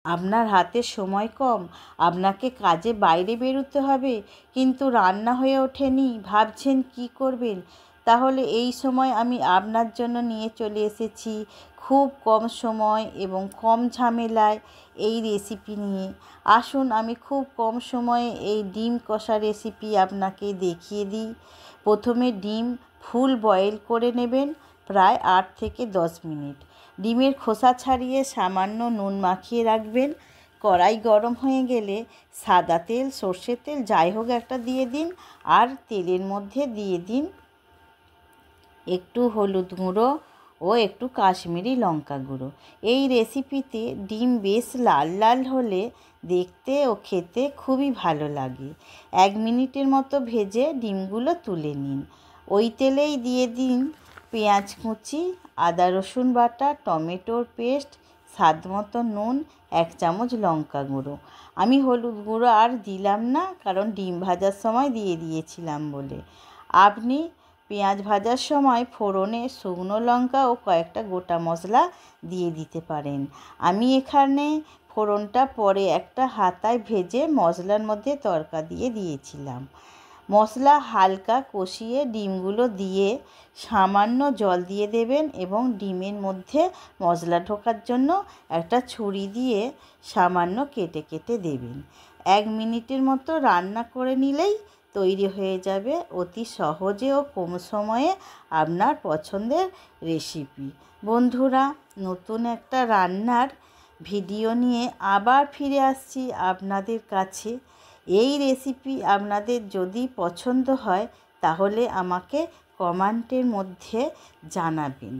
আপনার হাতে সময় কম, আপনাকে কাজে বাইরে বেরোতে হবে, কিন্তু রান্না হয়ে ওঠেনি, ভাবছেন কী করবেন? তাহলে এই সময় আমি আপনার জন্য নিয়ে চলে এসেছি খুব কম সময় এবং কম ঝামেলায় এই রেসিপি নিয়ে। আসুন আমি খুব কম সময়ে এই ডিম কষা রেসিপি আপনাকে দেখিয়ে দিই। প্রথমে ডিম ফুল বয়েল করে নেবেন প্রায় 8 থেকে 10 মিনিট। ডিমের খোসা ছাড়িয়ে সামান্য নুন মাখিয়ে রাখবেন। কড়াই গরম হয়ে গেলে সাদা তেল, সর্ষের তেল যাই হোক একটা দিয়ে দিন, আর তেলের মধ্যে দিয়ে দিন একটু হলুদ গুঁড়ো ও একটু কাশ্মীরি লঙ্কা গুঁড়ো। এই রেসিপিতে ডিম বেশ লাল লাল হলে দেখতে ও খেতে খুবই ভালো লাগে। 1 মিনিটের মতো ভেজে ডিমগুলো তুলে নিন। ওই তেলেই দিয়ে দিন পেঁয়াজ কুচি, আদা রসুন বাটা, টমেটোর পেস্ট, স্বাদ মতো নুন, 1 চামচ লঙ্কা গুঁড়ো। আমি হলুদ গুঁড়ো আর দিলাম না, কারণ ডিম ভাজার সময় দিয়ে দিয়েছিলাম বলে। আপনি পেঁয়াজ ভাজার সময় ফোড়নে শুকনো লঙ্কা ও কয়েকটা গোটা মশলা দিয়ে দিতে পারেন। আমি এখানে ফোড়নটা পরে একটা হাতায় ভেজে মশলার মধ্যে তড়কা দিয়ে দিয়েছিলাম। মশলা হালকা কষিয়ে ডিমগুলো দিয়ে সামান্য জল দিয়ে দেবেন এবং ডিমের মধ্যে মশলা ঢোকার জন্য একটা ছুরি দিয়ে সামান্য কেটে কেটে দেবেন। 1 মিনিটের মতো রান্না করে নিলেই তৈরি হয়ে যাবে অতি সহজে ও কম সময়ে আপনার পছন্দের রেসিপি। বন্ধুরা, নতুন একটা রান্নার ভিডিও নিয়ে আবার ফিরে আসছি আপনাদের কাছে। এই রেসিপি আপনাদের যদি পছন্দ হয় তাহলে আমাকে কমেন্টের মধ্যে জানাবেন।